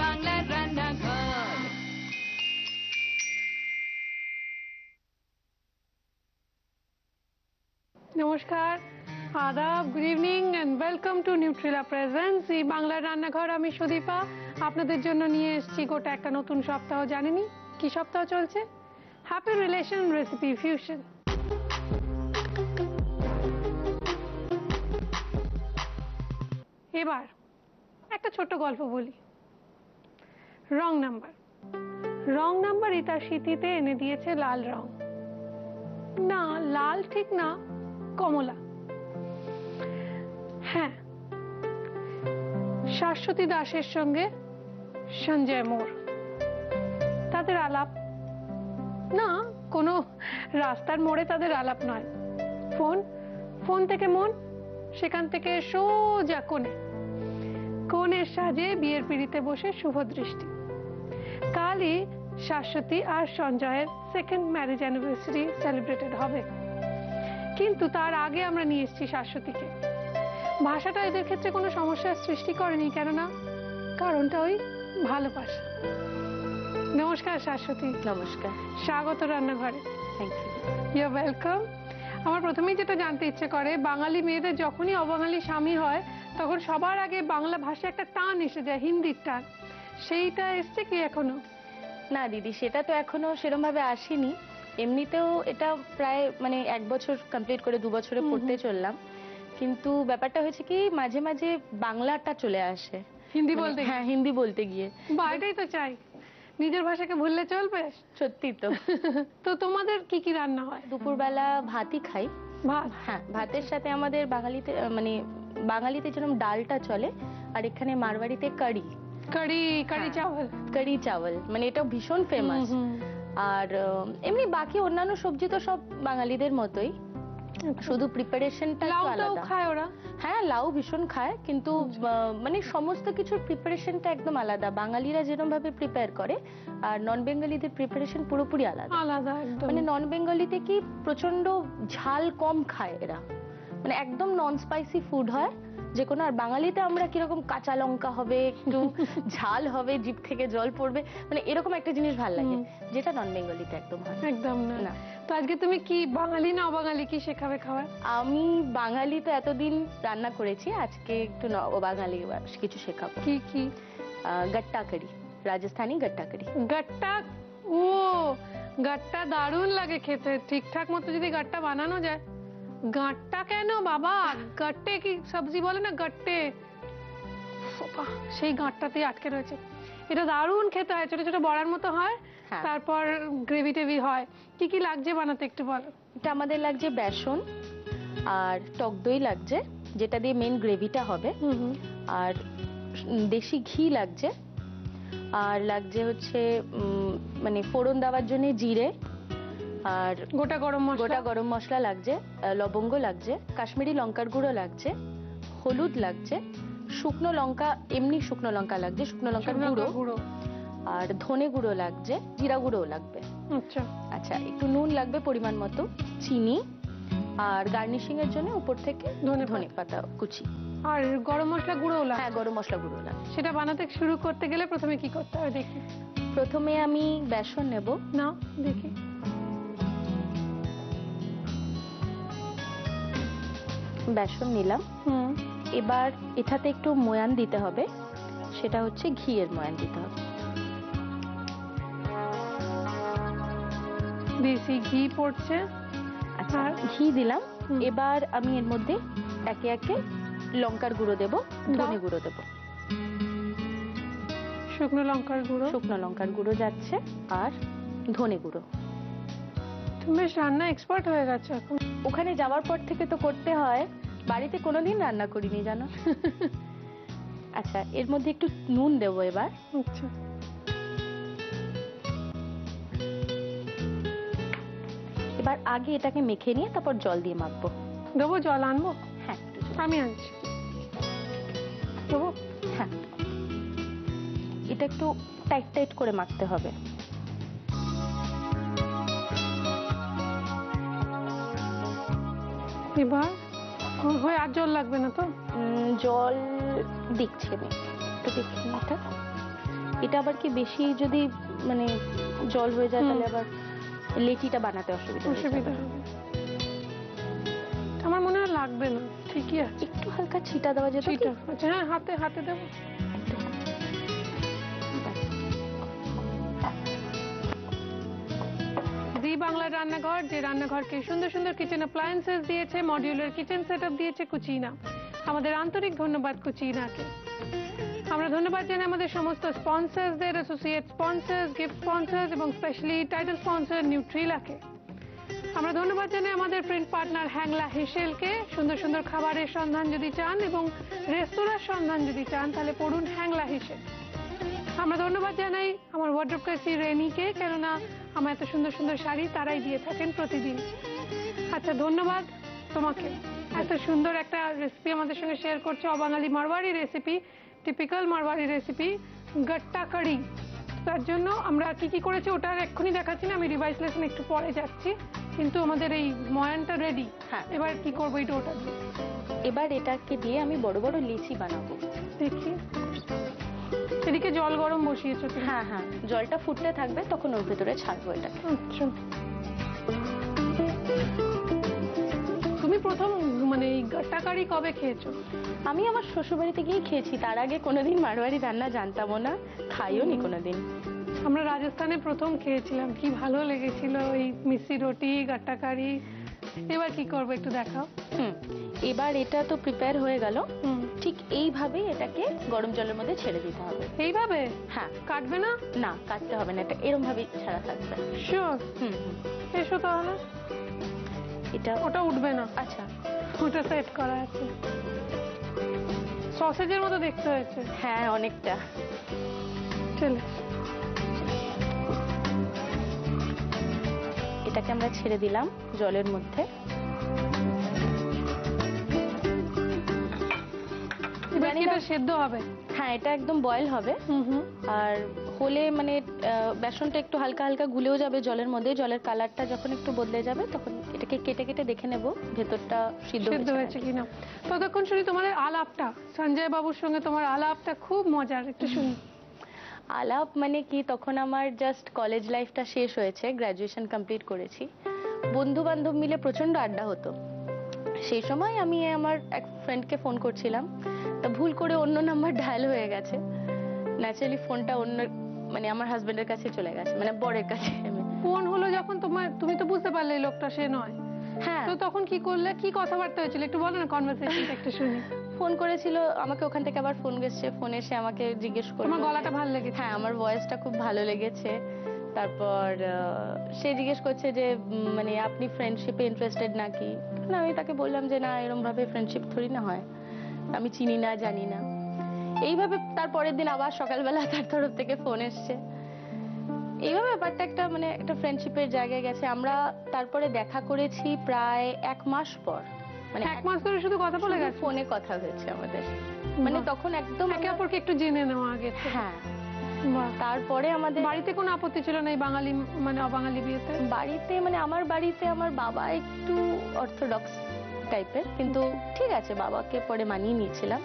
বাংলার রান্নাঘর। নমস্কার, আদাব, good evening and welcome to Nutrela presents এই বাংলার রান্নাঘর। আমি সুদীপা আপনাদের জন্য নিয়ে এসেছি গোটা একটা নতুন সপ্তাহ। জানেনই কি সপ্তাহ চলছে? Happy relation recipe fusion. এবার একটা ছোট্ট গল্প বলি। রং নাম্বার তার স্মৃতিতে এনে দিয়েছে লাল রং। না, লাল ঠিক না, কমলা। হ্যাঁ, শাশ্বতী দাসের সঙ্গে সঞ্জয় মোর, তাদের আলাপ না, কোনো রাস্তার মোড়ে তাদের আলাপ নয়। ফোন থেকে মন, সেখান থেকে সোজা কোণের সাজে বিয়ের পিড়িতে বসে শুভ দৃষ্টি। কালই শাশ্বতী আর সঞ্জয়ের সেকেন্ড ম্যারেজ অ্যানিভার্সারি সেলিব্রেটেড হবে। কিন্তু তার আগে আমরা নিয়ে এসেছি শাশ্বতীকে। ভাষাটা এদের ক্ষেত্রে কোনো সমস্যার সৃষ্টি করেনি, কেননা কারণটা ওই ভালোবাসা। নমস্কার শাশ্বতী। নমস্কার, স্বাগত রান্নাঘরে। Thank you. You are welcome. আমার প্রথমেই যেটা জানতে ইচ্ছে করে, বাঙালি মেয়েদের যখনই অবাঙালি স্বামী হয় তখন সবার আগে বাংলা ভাষায় একটা টান এসে যায়, হিন্দির টান। সেইটা এসছে কি এখনো? না দিদি, সেটা তো এখনো সেরকম ভাবে আসেনি। এমনিতেও এটা প্রায় মানে 1 বছর কমপ্লিট করে 2 বছরে পড়তে চললাম, কিন্তু ব্যাপারটা হয়েছে কি মাঝে মাঝে বাংলাটা চলে আসে হিন্দি বলতে। হ্যাঁ, হিন্দি বলতে গিয়ে। এটাই তো চাই, নিজের ভাষাকে ভুললে চলবে? সত্যি তো। তো তোমাদের কি কি রান্না হয়? দুপুরবেলা ভাতই খাই। ভাত? হ্যাঁ, ভাতের সাথে আমাদের বাঙালিতে যেরকম ডালটা চলে, আর এখানে মারওয়াড়িতে কারি চাওয়াল, মানে এটা ভীষণ ফেমাস। আর এমনি বাকি অন্যান্য সবজি তো সব বাঙালিদের মতোই, শুধু প্রিপারেশনটা একটু আলাদা। খায় ওরা? হ্যাঁ, লাউ ভীষণ খায়, কিন্তু মানে সমস্ত কিছুর প্রিপারেশনটা একদম আলাদা। বাঙালিরা যেরকম ভাবে প্রিপেয়ার করে আর নন বেঙ্গলিদের প্রিপারেশন পুরোপুরি আলাদা একদম। মানে নন বেঙ্গলিতে কি প্রচন্ড ঝাল কম খায় এরা, মানে একদম নন স্পাইসি ফুড হয় যে কোনো। আর বাঙালিতে আমরা কিরকম কাঁচা লঙ্কা হবে, একটু ঝাল হবে, জিভ থেকে জল পড়বে, মানে এরকম একটা জিনিস ভালো লাগে, যেটা নন বেঙ্গলিতে একদম হয় একদম না। তো আজকে তুমি কি বাঙালি না অবাঙালি কি শেখাবে খাবার? আমি বাঙালি তো এতদিন রান্না করেছি, আজকে একটু অবাঙালি কিছু শেখাবো। কি? গাট্টা কারি, রাজস্থানি গাট্টা কারি। গাট্টা দারুণ লাগে খেতে, ঠিকঠাক মতো যদি গাট্টা বানানো যায়। গাট্টা কেন বাবা, গাট্টে কি সবজি বলে না, গাট্টে, সেই গাঁটটাতেই আটকে রয়েছে। এটা দারুণ খেতে হয়, ছোট ছোট বড়ার মতো হয়, তারপর গ্রেভি টেভি হয়। কি কি লাগছে বানাতে একটু বলো। এটা আমাদের লাগছে বেসন আর টক দই লাগছে, যেটা দিয়ে মেন গ্রেভিটা হবে, আর দেশি ঘি লাগছে, আর লাগছে হচ্ছে মানে ফোড়ন দেওয়ার জন্য জিরে, আর গোটা গরম মশলা লাগছে, লবঙ্গ লাগছে, কাশ্মীরি লঙ্কার গুঁড়ো লাগছে, হলুদ লাগছে, শুকনো লঙ্কা, এমনি শুকনো লঙ্কা লাগছে, শুকনো লঙ্কার গুঁড়ো, আর ধনে গুঁড়ো লাগছে, জিরা গুঁড়ো লাগবে। আচ্ছা, একটু নুন লাগবে পরিমাণ মতো, চিনি, আর গার্নিশিং এর জন্য উপর থেকে ধনে পাতা কুচি, আর গরম মশলা গুঁড়ো লাগবে। হ্যাঁ, গরম মশলা গুঁড়ো লাগবে। সেটা বানাতে শুরু করতে গেলে প্রথমে কি করতে হবে দেখি? প্রথমে আমি বেসন নেব। না, দেখি। বেসন নিলাম। এবার এটাতে একটু ময়ান দিতে হবে, সেটা হচ্ছে ঘিয়ের ময়ান দিতে হবে। দেশি ঘি পড়ছে। আচ্ছা, ঘি দিলাম। এবার আমি এর মধ্যে একে একে লঙ্কার গুঁড়ো দেব, ধনে গুঁড়ো দেব, শুকনো লঙ্কার গুঁড়ো যাচ্ছে, আর ধনে গুঁড়ো। তুমি বেশ রান্না এক্সপার্ট হয়ে গেছো এখন। ওখানে যাওয়ার পর থেকে তো করতে হয়, বাড়িতে কোনোদিন রান্না করিনি জানো। আচ্ছা, এর মধ্যে একটু নুন দেবো এবার। আচ্ছা, এবার আগে এটাকে মেখে নিয়ে তারপর জল দিয়ে মাখবো। দেবো? জল আনবো? হ্যাঁ, আমি আনছি। দেবো? হ্যাঁ, এটা একটু টাইট টাইট করে মাখতে হবে। এবার হয়ে আর জল লাগবে না তো? জল দিচ্ছি আমি, একটু দেখি এটা। এটা আবার কি বেশি যদি মানে জল হয়ে যায় তাহলে আবার লেচিটা বানাতে অসুবিধা হয়ে যাবে। অসুবিধা হবে। আমার মনে হয় লাগবে না, ঠিকই আছে। একটু হালকা ছিটা দেওয়া যেত কি? ছিটা, আচ্ছা হ্যাঁ, হাতে হাতে দেবো। জি বাংলার রান্নাঘর, যে রান্নাঘরকে সুন্দর সুন্দর কিচেন অ্যাপ্লায়েন্সেস দিয়েছে, মডিউলার কিচেন সেটআপ দিয়েছে কুচিনা। আমাদের আন্তরিক ধন্যবাদ কুচিনাকে। আমরা ধন্যবাদ জানাই আমাদের সমস্ত স্পন্সরসদের, অ্যাসোসিয়েট স্পন্সরস, গিফট স্পন্সরস এবং স্পেশালি টাইটেল স্পন্সর নিউট্রিলাকে। আমরা ধন্যবাদ জানাই আমাদের প্রিন্ট পার্টনার হ্যাংলা হেসেলকে। সুন্দর সুন্দর খাবারের সন্ধান যদি চান এবং রেস্তোরাঁর সন্ধান যদি চান তাহলে পড়ুন হ্যাংলা হেসেল। আমরা ধন্যবাদ জানাই আমার ওয়ার্ড্রোব কাসি রেনিকে, কেননা আমার এত সুন্দর সুন্দর শাড়ি তারাই দিয়ে থাকেন প্রতিদিন। আচ্ছা, ধন্যবাদ তোমাকে, এত সুন্দর একটা রেসিপি আমাদের সঙ্গে শেয়ার করছে, অবাঙালি Marwari recipe, typical Marwari recipe gatta curry. তার জন্য আমরা কি কি করেছি ওটা আর এক্ষুনি দেখাচ্ছি না, আমি রিভাইস লেসন একটু পরে যাচ্ছি, কিন্তু আমাদের এই ময়ানটা রেডি। হ্যাঁ, এবার কি করবো এই ডোটা দিয়ে? এবার এটাকে দিয়ে আমি বড় বড় লিচি বানাবো। দেখি, এদিকে জল গরম বসিয়েছো তুমি? হ্যাঁ হ্যাঁ, জলটা ফুটতে থাকবে, তখন ওর ভেতরে ছাড়বো এটাকে। আচ্ছা, তুমি প্রথম মানে এই গাট্টা কারি কবে খেয়েছো? আমি আমার শ্বশুরবাড়িতে গিয়ে খেয়েছি, তার আগে কোনোদিন মারোয়ারি রান্না জানতামও না, খাইও নি কোনোদিন। আমরা রাজস্থানে প্রথম খেয়েছিলাম, কি ভালো লেগেছিল এই মিষ্টি রুটি গাট্টা কারি। এবার কি করবো একটু দেখাও। এবার এটা তো প্রিপেয়ার হয়ে গেল, হুম, ঠিক এইভাবে এটাকে গরম জলের মধ্যে ছেড়ে দিতে হবে। এইভাবে? হ্যাঁ। কাটবে না? না, কাটতে হবে না, এটা এরকম ভাবে ছাড়া থাকবে। শিওর? হুম। এসো তাহলে। এটা ওটা উঠবে না? আচ্ছা, ওটা সেট করা আছে। সসেজের মতো দেখতে হয়েছে। হ্যাঁ অনেকটা। চলে, এটাকে আমরা ছেড়ে দিলাম জলের মধ্যে। এবার কি এটা সেদ্ধ হবে? হ্যাঁ, এটা একদম বয়েল হবে। আর হলে মানে বেসনটা একটু হালকা হালকা গুলেও যাবে জলের মধ্যে, জলের কালারটা যখন একটু বদলে যাবে তখন এটাকে কেটে কেটে দেখে নেব ভেতরটা সিদ্ধ হয়েছে কিনা। ততক্ষণ শুনি তোমাদের আলাপটা, সঞ্জয় বাবুর সঙ্গে তোমার আলাপটা খুব মজার, একটু শুনি। আলাপ মানে কি, তখন আমার জাস্ট কলেজ লাইফটা শেষ হয়েছে, গ্র্যাজুয়েশন কমপ্লিট করেছি, বন্ধু বান্ধব মিলে প্রচন্ড আড্ডা হতো। সেই সময় আমি আমার এক ফ্রেন্ডকে ফোন করছিলাম, তা ভুল করে অন্য নাম্বার ডায়াল হয়ে গেছে। ন্যাচারালি ফোনটা অন্য মানে আমার হাজবেন্ডের কাছে চলে গেছে, মানে বরের কাছে। ফোন হলো যখন তুমি তো বুঝতে পারলে এই লোকটা সে নয়। হ্যাঁ, তো তখন কি করলে, কি কথাবার্তা হয়েছিল একটু বলো না, কনভারসেশনটা একটু শুনি। ফোন করেছিল আমাকে, ওখান থেকে আবার ফোন গেছে, ফোন এসে আমাকে জিজ্ঞেস করলো। তোমার গলাটা ভালো লেগেছে? হ্যাঁ, আমার ভয়েসটা খুব ভালো লেগেছে। তারপর সে জিজ্ঞেস করছে যে মানে আপনি ফ্রেন্ডশিপে ইন্টারেস্টেড নাকি। না, আমি তাকে বললাম যে না, এরকম ভাবে ফ্রেন্ডশিপ থোড়ি না হয়, আমি চিনি না জানি না। এইভাবে তার পরের দিন আবার সকালবেলা তার তরফ থেকে ফোন এসছে। এইভাবে ব্যাপারটা একটা মানে একটা ফ্রেন্ডশিপের জায়গায় গেছে। আমরা তারপরে দেখা করেছি প্রায় 1 মাস পর, মানে 1 মাস ধরে শুধু কথা বলে গেছে? ফোনে কথা হয়েছে আমাদের, মানে তখন একদম একে অপরকে একটু জেনে নেওয়া আগে। হ্যাঁ, বাহ। তারপরে আমাদের বাড়িতে কোনো আপত্তি ছিল না এই বাঙালি মানে অবাঙালি বিয়েতে? বাড়িতে মানে আমার বাড়িতে আমার বাবা একটু অর্থোডক্স টাইপের, কিন্তু ঠিক আছে, বাবাকে পরে মানিয়ে নিয়েছিলাম।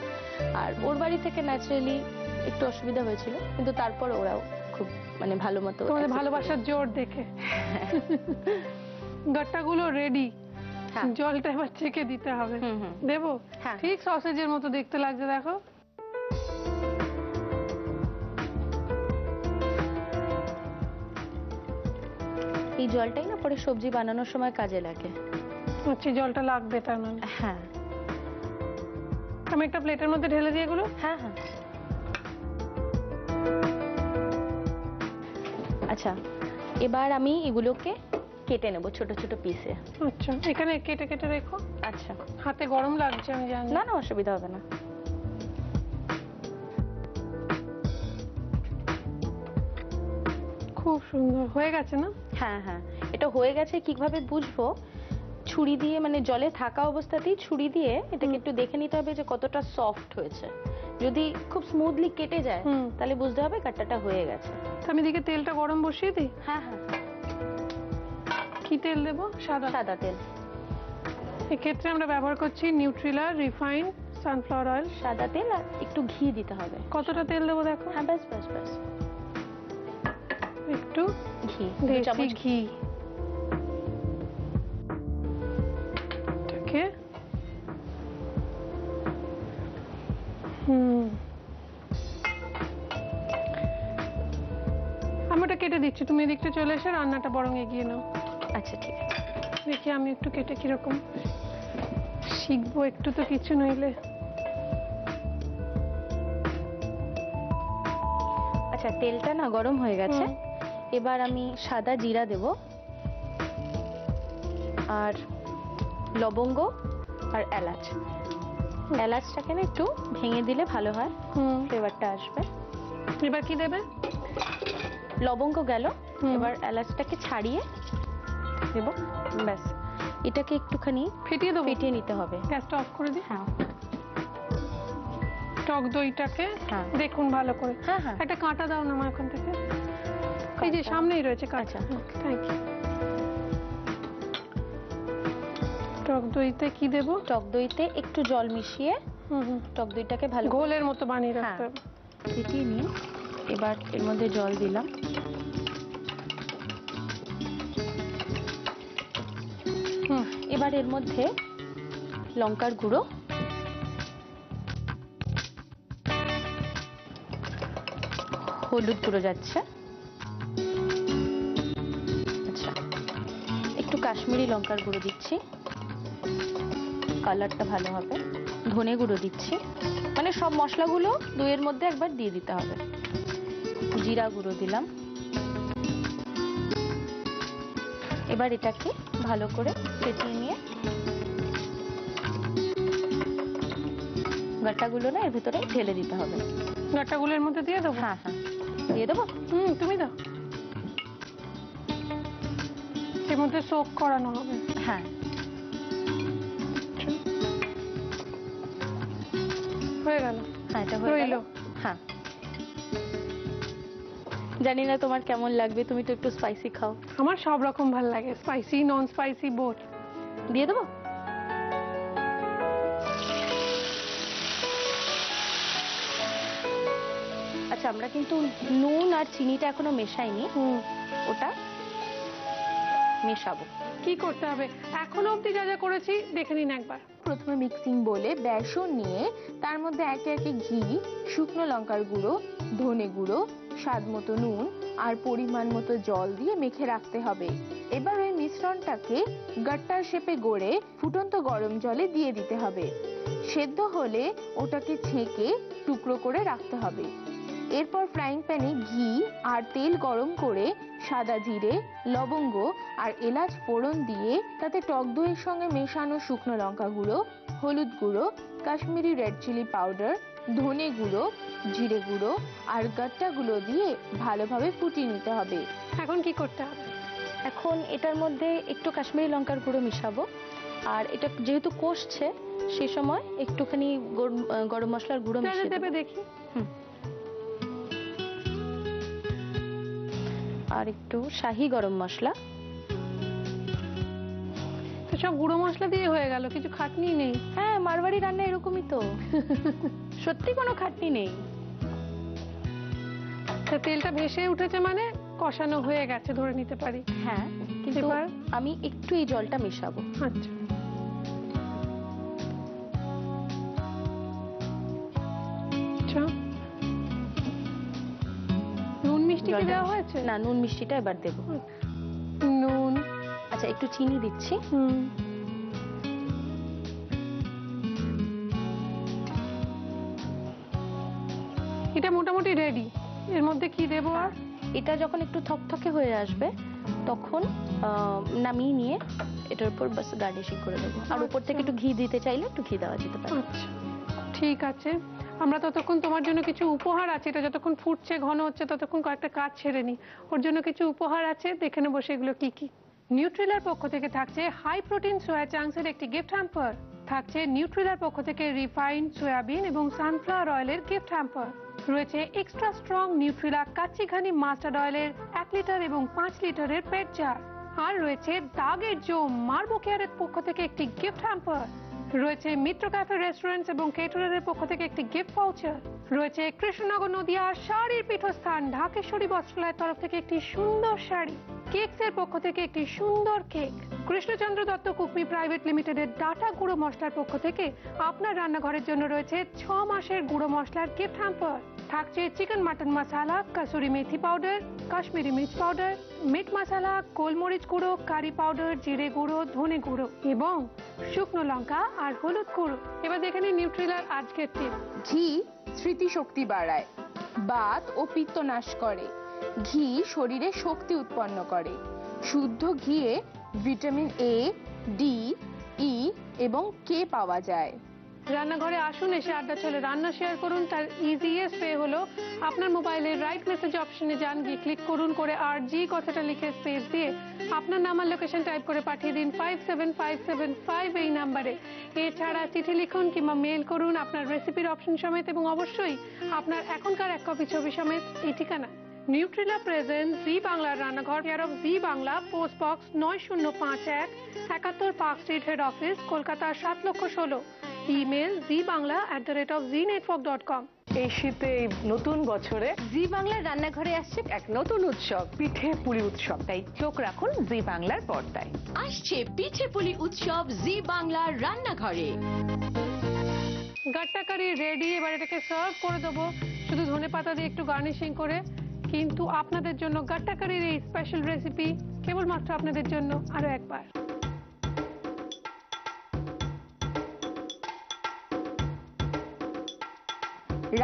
আর ওর বাড়ি থেকে ন্যাচারালি একটু অসুবিধা হয়েছিল, কিন্তু তারপর ওরাও খুব মানে ভালো মতো। তোমাদের ভালোবাসার জোর দেখে গাট্টাগুলো রেডি, জলটা এবার ছেঁকে দিতে হবে। দেবো? ঠিক সসেজের মতো দেখতে লাগছে, দেখো। এই জলটাই না পরে সবজি বানানোর সময় কাজে লাগে। আচ্ছা, জলটা লাগবে তার মানে? হ্যাঁ। আমি একটা প্লেটের মধ্যে ঢেলে দিয়ে এগুলো? হ্যাঁ হ্যাঁ। আচ্ছা, এবার আমি এগুলোকে কেটে নেব ছোট ছোট পিসে। আচ্ছা, এখানে কেটে কেটে রেখো। আচ্ছা। হাতে গরম লাগছে আমি জানি। না না, অসুবিধা হবে না। খুব সুন্দর হয়ে গেছে না? হ্যাঁ হ্যাঁ, এটা হয়ে গেছে কিভাবে বুঝবো, ছুরি দিয়ে মানে জলে থাকা অবস্থাতেই ছুরি দিয়ে এটাকে একটু দেখে নিতে হবে যে কতটা সফট হয়েছে। যদি খুব স্মুথলি কেটে যায় তাহলে বুঝতে হবে কাটটাটা হয়ে গেছে। আমি দিকে তেলটা গরম বসিয়ে দিই? হ্যাঁ হ্যাঁ। কি তেল দেবো? সাদা? সাদা তেল। এক্ষেত্রে আমরা ব্যবহার করছি নিউট্রিলা রিফাইন্ড সানফ্লাওয়ার অয়েল। সাদা তেল আর একটু ঘি দিতে হবে। কতটা তেল দেবো দেখো? হ্যাঁ, ব্যাস ব্যাস ব্যাস। একটু ঘি, দেশি ঘি। এটাকে আমি ওটা কেটে দিচ্ছি, তুমি এদিকটা চলে এসে রান্নাটা বরং এগিয়ে নাও। আচ্ছা ঠিক আছে। দেখি আমি একটু কেটে কিরকম শিখবো, একটু তো কিছু নইলে। আচ্ছা, তেলটা না গরম হয়ে গেছে, এবার আমি সাদা জিরা দেব, আর লবঙ্গ আর এলাচ। এলাচটাকে না একটু ভেঙে দিলে ভালো হয়, ফ্লেভারটা আসবে। এবার কি দেবে? লবঙ্গ গেল, এবার এলাচটাকে ছাড়িয়ে দেব। ব্যাস, এটাকে একটুখানি ফেটিয়ে দেবো, ফেটিয়ে নিতে হবে। গ্যাসটা অফ করে দিই। হ্যাঁ, টক দইটাকে দেখুন ভালো করে। হ্যাঁ হ্যাঁ, একটা কাঁটা দাও না আমার ওখান থেকে, এই যে সামনেই রয়েছে কাঁচা। Thank you. টক দইতে কি দেব? টক দইতে একটু জল মিশিয়ে টক দইটাকে ভালো ঘোলের মতো বানিয়ে রাখতে হবে। ফেটিয়ে নিয়ে এবার এর মধ্যে জল দিলাম। এবার এর মধ্যে লঙ্কার গুঁড়ো, হলুদ গুঁড়ো যাচ্ছে, আচ্ছা একটু কাশ্মীরি লঙ্কার গুঁড়ো দিচ্ছি, কালারটা ভালো হবে। ধনে গুঁড়ো দিচ্ছি, মানে সব মশলাগুলো দইয়ের মধ্যে একবার দিয়ে দিতে হবে। জিরা গুঁড়ো দিলাম। এবার এটাকে ভালো করে ফেটিয়ে নিয়ে গাঁটাগুলো না এর ভেতরে ঢেলে দিতে হবে। গাঁটাগুলোর মধ্যে দিয়ে দেবো? হ্যাঁ হ্যাঁ, দিয়ে দেবো। তুমি দাও, এর মধ্যে সোক করানো হবে। হ্যাঁ, হয়ে গেল। হ্যাঁ এটা হয়ে গেল। হ্যাঁ, জানি না তোমার কেমন লাগবে, তুমি তো একটু স্পাইসি খাও। আমার সব রকম ভালো লাগে, স্পাইসি নন স্পাইসি বোথ। দিয়ে দেবো। আচ্ছা, আমরা কিন্তু নুন আর চিনিটা এখনো মেশাইনি, ওটা মেশাবো। কি করতে হবে এখনো অবধি যা যা করেছি দেখে নিন একবার। প্রথমে মিক্সিং বোলে বেসন নিয়ে তার মধ্যে একে একে ঘি, শুকনো লঙ্কার গুঁড়ো, ধনে গুঁড়ো, স্বাদ মতো নুন আর পরিমাণ মতো জল দিয়ে মেখে রাখতে হবে। এবার ওই মিশ্রণটাকে গাট্টার শেপে গড়ে ফুটন্ত গরম জলে দিয়ে দিতে হবে। সেদ্ধ হলে ওটাকে ছেঁকে টুকরো করে রাখতে হবে। এরপর ফ্রাইং প্যানে ঘি আর তেল গরম করে সাদা জিরে, লবঙ্গ আর এলাচ ফোড়ন দিয়ে তাতে টক দইয়ের সঙ্গে মেশানো শুকনো লঙ্কা গুঁড়ো, হলুদ গুঁড়ো, কাশ্মীরি রেড চিলি পাউডার, ধনে গুঁড়ো, জিরে গুঁড়ো আর গাট্টাগুলো দিয়ে ভালোভাবে ফুটিয়ে নিতে হবে। এখন কি করতে হবে? এখন এটার মধ্যে একটু কাশ্মীরি লঙ্কার গুঁড়ো মিশাবো, আর এটা যেহেতু কষছে সেই সময় একটুখানি গরম মশলার গুঁড়ো মিশিয়ে দেবে। দেখি। আর একটু শাহি গরম মশলা। তো সব গুঁড়ো মশলা দিয়ে হয়ে গেল, কিছু খাটনি নেই। হ্যাঁ, মারওয়াড়ি রান্না এরকমই তো। সত্যি কোনো খাটনি নেই। তেলটা ভেসে উঠেছে মানে কষানো হয়ে গেছে ধরে নিতে পারি। হ্যাঁ, কিন্তু আমি একটু এই জলটা মেশাবো। আচ্ছা, নুন মিষ্টি কি দেওয়া হয়েছে? না, নুন মিষ্টিটা এবার দেবো। নুন, আচ্ছা একটু চিনি দিচ্ছি। এটা মোটামুটি রেডি। এর মধ্যে কি দেবো? আর এটা যখন একটু থকথকে হয়ে আসবে তখন নামিয়ে নিয়ে এটার উপর বাস গার্নিশিং করে দেবো। আর উপর থেকে একটু ঘি দিতে চাইলে একটু ঘি দেওয়া যেতে পারে। আচ্ছা, ঠিক আছে। আমরা ততক্ষণ তোমার জন্য কিছু উপহার আছে, এটা যতক্ষণ ফুটছে ঘন হচ্ছে ততক্ষণ কয়েকটা কাজ ছেড়ে নি। ওর জন্য কিছু উপহার আছে, দেখে নেবো সেগুলো কি কি। নিউট্রিলার পক্ষ থেকে থাকছে হাই প্রোটিন সোয়া চাংসের একটি গিফট হ্যাম্পার, থাকছে নিউট্রিলার পক্ষ থেকে রিফাইন্ড সয়াবিন এবং সানফ্লাওয়ার অয়েলের গিফট হ্যাম্পার, রয়েছে এক্সট্রা স্ট্রং নিউট্রিলা কাচ্চি ঘানি মাস্টার্ড অয়েলের 1 লিটার এবং 5 লিটারের পেট জার, আর রয়েছে দাগের জো মার্বো কেয়ারের পক্ষ থেকে একটি গিফট হ্যাম্পার। রয়েছে মিত্র ক্যাফে রেস্টুরেন্টস এবং কেটারারের পক্ষ থেকে একটি গিফট ভাউচার, রয়েছে কৃষ্ণনগর নদিয়ার শাড়ির পীঠস্থান ঢাকেশ্বরী বস্ত্রালয়ের তরফ থেকে একটি সুন্দর শাড়ি, কেকস এর পক্ষ থেকে একটি সুন্দর কেক, কৃষ্ণচন্দ্র দত্ত কুকমি প্রাইভেট লিমিটেডের ডাটা গুঁড়ো মশলার পক্ষ থেকে আপনার রান্নাঘরের জন্য রয়েছে 6 মাসের গুঁড়ো মশলার গিফট হ্যাম্পার, থাকছে চিকেন মাটন মশলা, কাসুরি মেথি পাউডার, কাশ্মীরি মির্চ পাউডার, মিট মশলা, গোলমরিচ গুঁড়ো, কারি পাউডার, জিরে গুঁড়ো, ধনে গুঁড়ো এবং শুকনো লঙ্কা আর হলুদ গুঁড়ো। এবার দেখে নিন নিউট্রিলার আজকের টিপ। ঘি স্মৃতিশক্তি বাড়ায়, বাত ও পিত্ত নাশ করে, ঘি শরীরে শক্তি উৎপন্ন করে। শুদ্ধ ঘিয়ে ভিটামিন এ, ডি, ই এবং কে পাওয়া যায়। রান্নাঘরে আসুন, এসে আড্ডা চলে রান্না শেয়ার করুন। তার ইজিয়েস্ট ওয়ে হলো আপনার মোবাইলের রাইট মেসেজ অপশনে যান, গিয়ে ক্লিক করুন, করে RG কথাটা লিখে স্পেস দিয়ে আপনার নাম আর লোকেশন টাইপ করে পাঠিয়ে দিন 57575 এই নাম্বারে। এছাড়া চিঠি লিখুন কিংবা মেল করুন আপনার রেসিপির অপশন সমেত এবং অবশ্যই আপনার এখনকার 1 কপি ছবি সমেত এই ঠিকানা। নিউট্রিলা প্রেজেন্ট জি বাংলার রান্নাঘর, care of G Bangla, post box 9051, 71 park street, head office, Kolkata 7,16,000। Email zibangla@znetwork.com। এই শীতে এই নতুন বছরে জি বাংলার রান্নাঘরে আসছে এক নতুন উৎসব, পিঠে পুলি উৎসব, তাই চোখ রাখুন জি বাংলার পর্দায়। আসছে পিঠে পুলি উৎসব জি বাংলার রান্নাঘরে। গাট্টা কারি রেডি, এবার এটাকে সার্ভ করে দেবো শুধু ধনেপাতা দিয়ে একটু গার্নিশিং করে। কিন্তু আপনাদের জন্য গাট্টা কারির এই স্পেশাল রেসিপি কেবলমাত্র আপনাদের জন্য আরো একবার।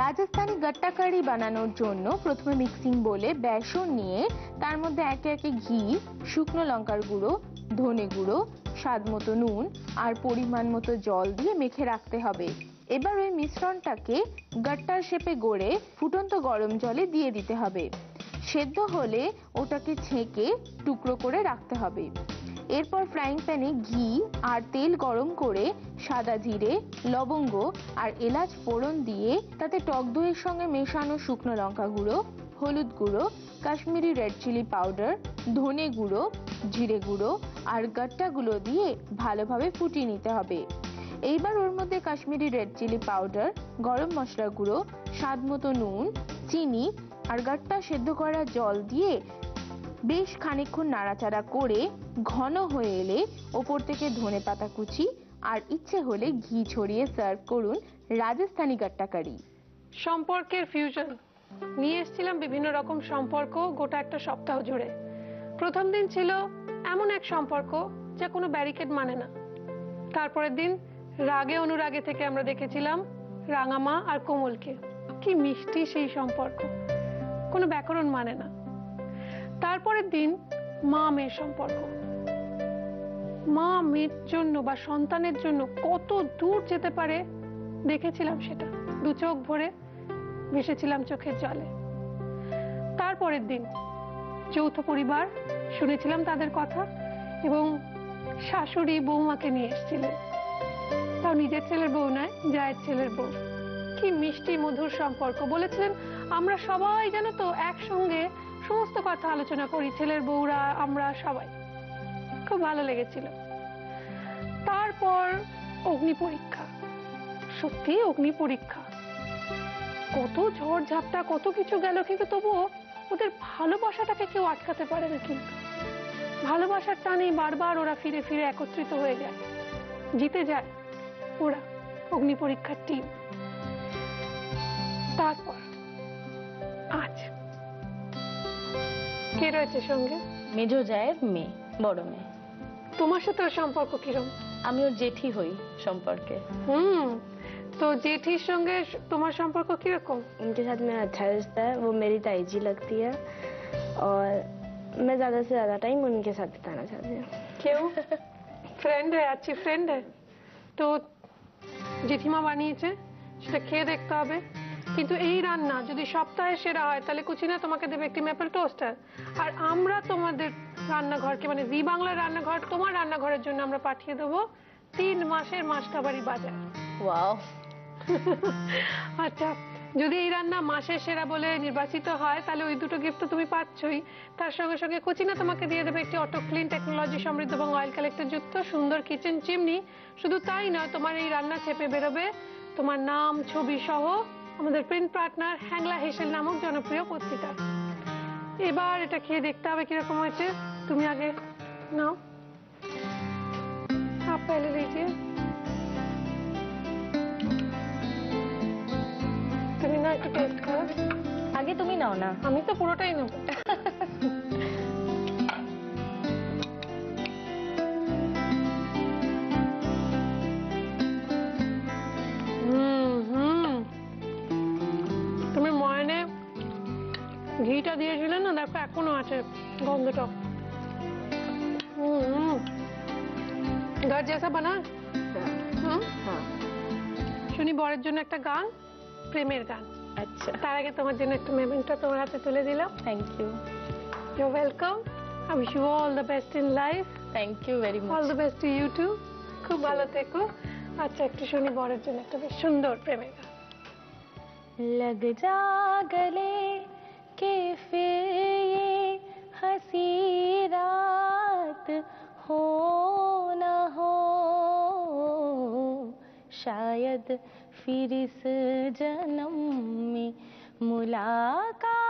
রাজস্থানি গাট্টা কারি বানানোর জন্য প্রথমে মিক্সিং বলে বেসন নিয়ে তার মধ্যে একে একে ঘি, শুকনো লঙ্কার গুঁড়ো, ধনে গুঁড়ো, স্বাদ মতো নুন আর পরিমাণ মতো জল দিয়ে মেখে রাখতে হবে। এবার ওই মিশ্রণটাকে গাট্টার শেপে গড়ে ফুটন্ত গরম জলে দিয়ে দিতে হবে। সেদ্ধ হলে ওটাকে ছেঁকে টুকরো করে রাখতে হবে। এরপর ফ্রাইং প্যানে ঘি আর তেল গরম করে সাদা জিরে, লবঙ্গ আর এলাচ ফোড়ন দিয়ে তাতে টক দইয়ের সঙ্গে মেশানো শুকনো লঙ্কা গুঁড়ো, হলুদ গুঁড়ো, কাশ্মীরি রেড চিলি পাউডার, ধনে গুঁড়ো, জিরে গুঁড়ো আর গাট্টাগুলো দিয়ে ভালোভাবে ফুটিয়ে নিতে হবে। এইবার ওর মধ্যে কাশ্মীরি রেড চিলি পাউডার, গরম মশলা গুঁড়ো, স্বাদ মতো নুন, চিনি আর গাট্টা সেদ্ধ করা জল দিয়ে বেশ খানিকক্ষণ নাড়াচাড়া করে ঘন হয়ে এলে ওপর থেকে ধনেপাতা কুচি আর ইচ্ছে হলে ঘি ছড়িয়ে সার্ভ করুন রাজস্থানি গাট্টা কারি। সম্পর্কের ফিউশন নিয়ে এসেছিলাম, বিভিন্ন রকম সম্পর্ক গোটা একটা সপ্তাহ জুড়ে। প্রথম দিন ছিল এমন এক সম্পর্ক যা কোনো ব্যারিকেড মানে না। তারপরের দিন রাগে অনুরাগে থেকে আমরা দেখেছিলাম রাঙামা আর কোমলকে। কি মিষ্টি সেই সম্পর্ক, কোনো ব্যাকরণ মানে না। তারপরের দিন মা মেয়ের সম্পর্ক, মা মেয়ের জন্য বা সন্তানের জন্য কত দূর যেতে পারে দেখেছিলাম, সেটা দু চোখ ভরে ভেসেছিলাম চোখের জলে। তারপরের দিন যৌথ পরিবার, শুনেছিলাম তাদের কথা এবং শাশুড়ি বৌমাকে নিয়ে এসেছিলেন, তাও নিজের ছেলের বউ নয়, জায়ের ছেলের বউ। কি মিষ্টি মধুর সম্পর্ক। বলেছিলেন আমরা সবাই যেন তো একসঙ্গে সমস্ত কথা আলোচনা করি, ছেলের বউরা, আমরা সবাই। খুব ভালো লেগেছিল। তারপর অগ্নি পরীক্ষা, সত্যি অগ্নি পরীক্ষা, কত ঝড় ঝাপটা, কত কিছু গেল, কিন্তু তবুও ওদের ভালোবাসাটাকে কেউ আটকাতে পারে না। কিন্তু ভালোবাসার টানেই বারবার ওরা ফিরে ফিরে একত্রিত হয়ে যায়, জিতে যায় ওরা, অগ্নি পরীক্ষার টিম। তারপর আজ কে রয়েছে সঙ্গে? মেজো জায়ের মেয়ে, বড় মেয়ে। তোমার সাথে ওর সম্পর্ক কিরম? আমি ওর জেঠি হই সম্পর্কে। তো জেঠির সঙ্গে তোমার সম্পর্ক কিরকম? उनके साथ मेरा अच्छा रिश्ता है, वो मेरी ताई जी लगती है और मैं ज्यादा से ज्यादा टाइम उनके साथ बिताना चाहती हूँ। क्यों? फ्रेंड है, अच्छी फ्रेंड है। তো জেঠিমা বানিয়েছে, সেটা খেয়ে দেখতে হবে। কিন্তু এই রান্না যদি সপ্তাহে সেরা হয় তাহলে কুচিনা তোমাকে দেবে একটি মেপল টোস্টার, আর আমরা তোমাদের রান্নাঘরকে মানে জি বাংলার রান্নাঘর, তোমার রান্নাঘরের জন্য আমরা পাঠিয়ে দেবো 3 মাসের মাসকাবারি বাজার। ওয়াও। আচ্ছা, যদি এই রান্না মাসের সেরা বলে নির্বাচিত হয় তাহলে ওই দুটো গিফট তো তুমি পাচ্ছই। তার সঙ্গে সঙ্গে কোচিনা তোমাকে দিয়ে দেবে একটি অটো ক্লিন টেকনোলজি সমৃদ্ধ এবং অয়েল কালেক্টর যুক্ত সুন্দর কিচেন চিমনি। শুধু তাই নয়, তোমার এই রান্না চেপে বেরোবে তোমার নাম ছবি সহ আমাদের প্রিন্ট পার্টনার হ্যাংলা হেসেল নামক জনপ্রিয় পত্রিকা। এবার এটা খেয়ে দেখতে হবে কিরকম হয়েছে। তুমি আগে নাও, आप पहले लीजिए। তুমি না একটু টেস্ট করো। আগে তুমি নাও না। আমি তো পুরোটাই নেব। তুমি ময়নে ঘিটা দিয়েছিলে না, দেখো এখনো আছে গন্ধটা। घर जैसा बना। শুনি বরের জন্য একটা গান, প্রেমের গান। আচ্ছা, তার আগে তোমার জন্য একটা মেমেন্টো তোমার হাতে তুলে দিলাম। Thank you. You are welcome. I wish you all the best in life. Thank you very All much. the best to you too. খুব ভালো থেকো। আচ্ছা, একটু শুনি বরের জন্য একটা বেশ সুন্দর প্রেমের গান। लग जा गले के फिर ये हंसी रात हो न हो, शायद फिर इस जन्म में मुलाकात